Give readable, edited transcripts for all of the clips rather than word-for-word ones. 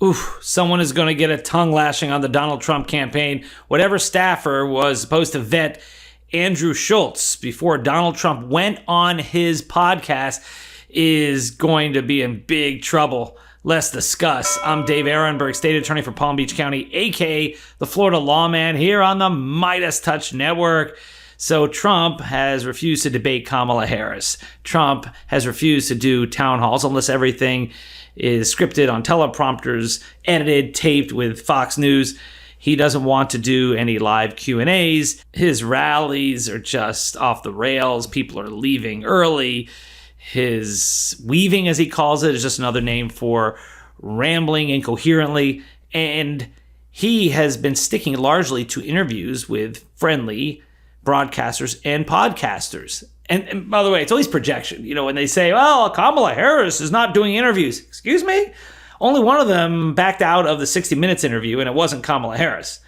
Oof, someone is going to get a tongue lashing on the Donald Trump campaign. Whatever staffer was supposed to vet Andrew Schultz before Donald Trump went on his podcast is going to be in big trouble. Let's discuss. I'm Dave Aronberg, state attorney for Palm Beach County, aka the Florida Lawman, here on the MeidasTouch network. So Trump has refused to debate Kamala Harris. Trump has refused to do town halls unless everything is scripted on teleprompters, edited, taped with Fox News. He doesn't want to do any live Q&As. His rallies are just off the rails. People are leaving early. His weaving, as he calls it, is just another name for rambling incoherently. And he has been sticking largely to interviews with friendly broadcasters and podcasters. And by the way, it's always projection. You know, when they say, well, Kamala Harris is not doing interviews. Excuse me? Only one of them backed out of the 60 Minutes interview, and it wasn't Kamala Harris.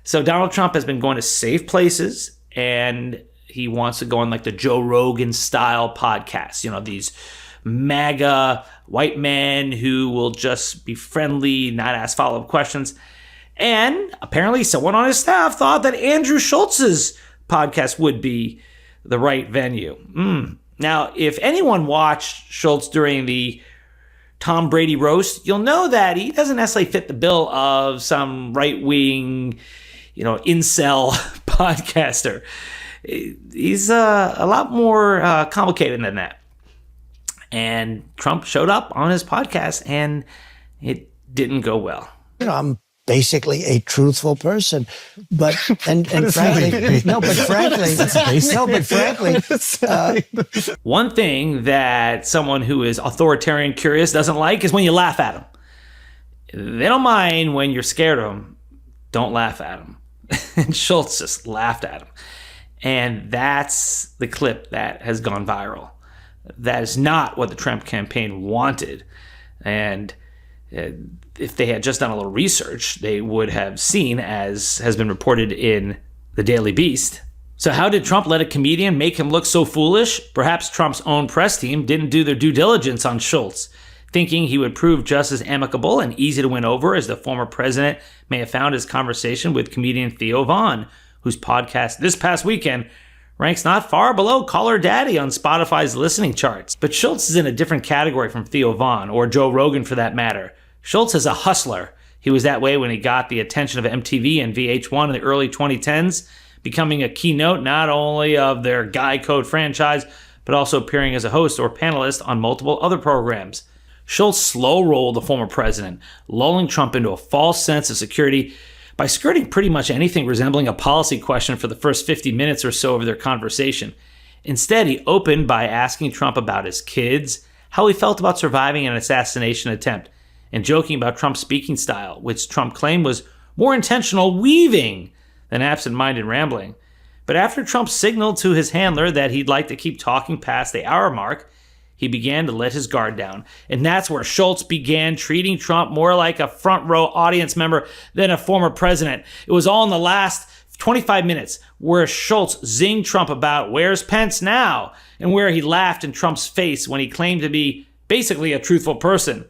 So Donald Trump has been going to safe places, and he wants to go on like the Joe Rogan style podcasts. You know, these MAGA white men who will just be friendly, not ask follow-up questions. And apparently someone on his staff thought that Andrew Schultz's podcast would be the right venue. Now, if anyone watched Schultz during the Tom Brady roast, you'll know that he doesn't necessarily fit the bill of some right-wing, incel podcaster. He's a lot more complicated than that. And Trump showed up on his podcast, and it didn't go well. I'm basically a truthful person, but frankly, one thing that someone who is authoritarian curious doesn't like is when you laugh at them. They don't mind when you're scared of them. Don't laugh at them. And Schultz just laughed at him. And that's the clip that has gone viral. That is not what the Trump campaign wanted. And if they had just done a little research, they would have seen, as has been reported in the Daily Beast. So how did Trump let a comedian make him look so foolish? Perhaps Trump's own press team didn't do their due diligence on Schultz, thinking he would prove just as amicable and easy to win over as the former president may have found his conversation with comedian Theo Von, whose podcast this past weekend ranks not far below Call Her Daddy on Spotify's listening charts. But Schultz is in a different category from Theo Von, or Joe Rogan for that matter. Schultz is a hustler. He was that way when he got the attention of MTV and VH1 in the early 2010s, becoming a keynote not only of their Guy Code franchise, but also appearing as a host or panelist on multiple other programs. Schultz slow-rolled the former president, lulling Trump into a false sense of security by skirting pretty much anything resembling a policy question for the first 50 minutes or so of their conversation. Instead, he opened by asking Trump about his kids, how he felt about surviving an assassination attempt, and joking about Trump's speaking style, which Trump claimed was more intentional weaving than absent-minded rambling. But after Trump signaled to his handler that he'd like to keep talking past the hour mark, he began to let his guard down. And that's where Schultz began treating Trump more like a front-row audience member than a former president. It was all in the last 25 minutes where Schultz zinged Trump about where's Pence now, and where he laughed in Trump's face when he claimed to be basically a truthful person.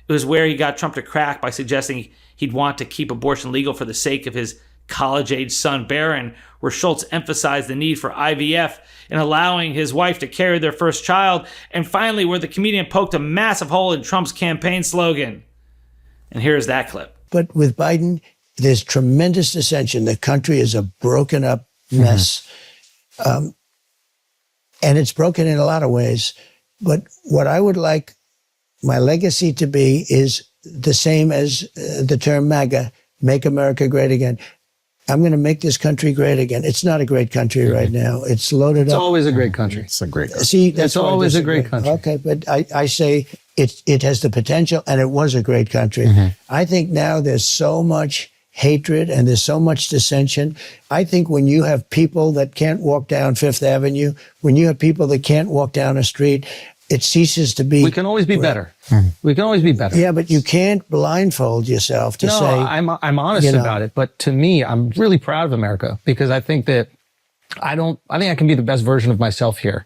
It was where he got Trump to crack by suggesting he'd want to keep abortion legal for the sake of his college-age son, Barron, where Schultz emphasized the need for IVF and allowing his wife to carry their first child, and finally where the comedian poked a massive hole in Trump's campaign slogan. And here's that clip. But with Biden, there's tremendous dissension. The country is a broken up mess. And it's broken in a lot of ways. But what I would like my legacy to be is the same as the term MAGA, Make America Great Again. I'm going to make this country great again. It's not a great country right now. It's loaded up. It's always a great country. It's a great country. See, that's it's always a great country. Okay, but I say it has the potential, and it was a great country. I think now there's so much hatred and there's so much dissension. I think when you have people that can't walk down Fifth Avenue, when you have people that can't walk down a street, it ceases to be. We can always be better. We can always be better. Yeah, but you can't blindfold yourself to say. No, I'm honest about it. But to me, I'm really proud of America because I think that I think I can be the best version of myself here.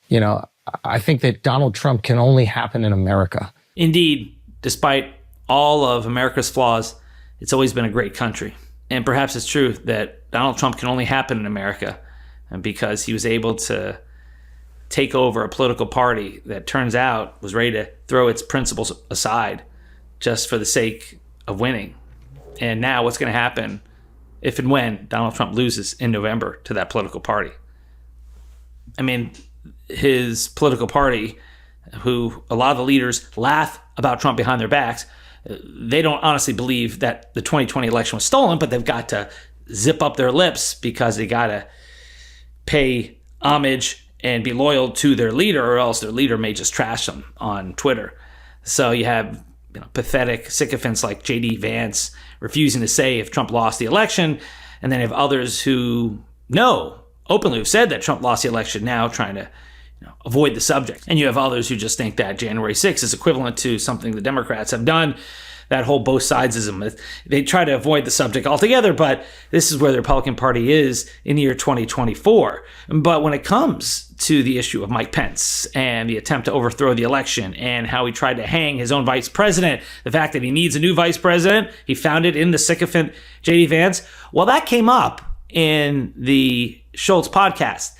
You know, I think that Donald Trump can only happen in America. Indeed, despite all of America's flaws, it's always been a great country. And perhaps it's true that Donald Trump can only happen in America because he was able to take over a political party that turns out was ready to throw its principles aside just for the sake of winning. And now what's going to happen if and when Donald Trump loses in November to that political party? I mean, his political party, who a lot of the leaders laugh about Trump behind their backs, they don't honestly believe that the 2020 election was stolen, but they've got to zip up their lips because they got to pay homage and be loyal to their leader, or else their leader may just trash them on Twitter. So you have pathetic sycophants like J.D. Vance refusing to say if Trump lost the election, and then you have others who know openly have said that Trump lost the election, now trying to avoid the subject. And you have others who just think that January 6th is equivalent to something the Democrats have done. That whole both sidesism. They try to avoid the subject altogether, but this is where the Republican Party is in the year 2024. But when it comes to the issue of Mike Pence and the attempt to overthrow the election and how he tried to hang his own vice president, the fact that he needs a new vice president, he found it in the sycophant J.D. Vance. Well, that came up in the Schultz podcast,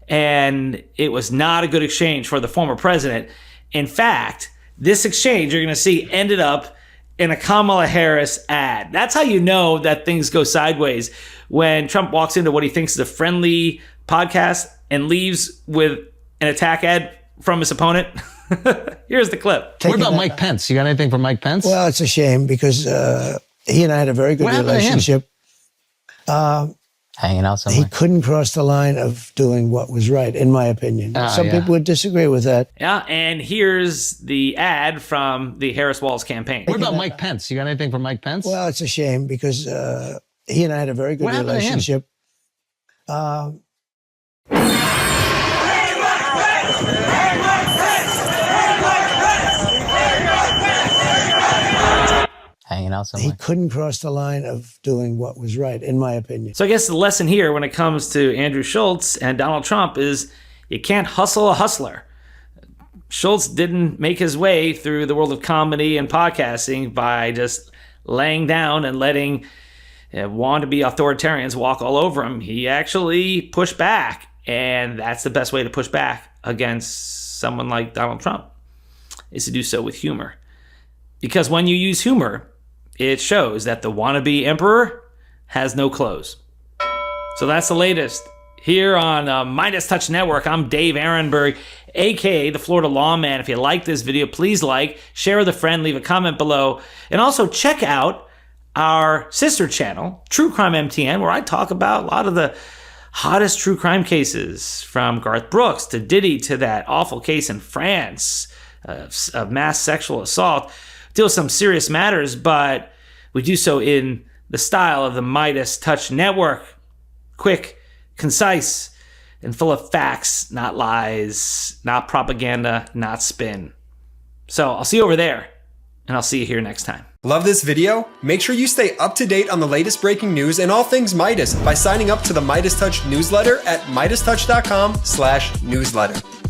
and it was not a good exchange for the former president. In fact, this exchange you're going to see ended up in a Kamala Harris ad. That's how you know that things go sideways, when Trump walks into what he thinks is a friendly podcast and leaves with an attack ad from his opponent. Here's the clip. What about Mike Pence? You got anything for Mike Pence? Well, it's a shame because he and I had a very good relationship. Hanging out somewhere. He couldn't cross the line of doing what was right, in my opinion. Some people would disagree with that. Yeah, and here's the ad from the Harris-Walz campaign. What about Mike Pence? You got anything for Mike Pence? Well, it's a shame because he and I had a very good relationship. Hanging out somewhere. He couldn't cross the line of doing what was right, in my opinion. So I guess the lesson here when it comes to Andrew Schultz and Donald Trump is you can't hustle a hustler. Schultz didn't make his way through the world of comedy and podcasting by just laying down and letting wannabe authoritarians walk all over him. He actually pushed back, and that's the best way to push back against someone like Donald Trump, is to do so with humor. Because when you use humor, it shows that the wannabe emperor has no clothes. So that's the latest here on MeidasTouch Network. I'm Dave Aronberg, aka the Florida Law Man. If you like this video, please like, share with a friend, leave a comment below, and also check out our sister channel, True Crime MTN, where I talk about a lot of the hottest true crime cases, from Garth Brooks to Diddy to that awful case in France of mass sexual assault. Deal with some serious matters, but we do so in the style of the MeidasTouch Network. Quick, concise, and full of facts, not lies, not propaganda, not spin. So I'll see you over there, and I'll see you here next time. Love this video? Make sure you stay up to date on the latest breaking news and all things Meidas by signing up to the MeidasTouch newsletter at MeidasTouch.com/newsletter.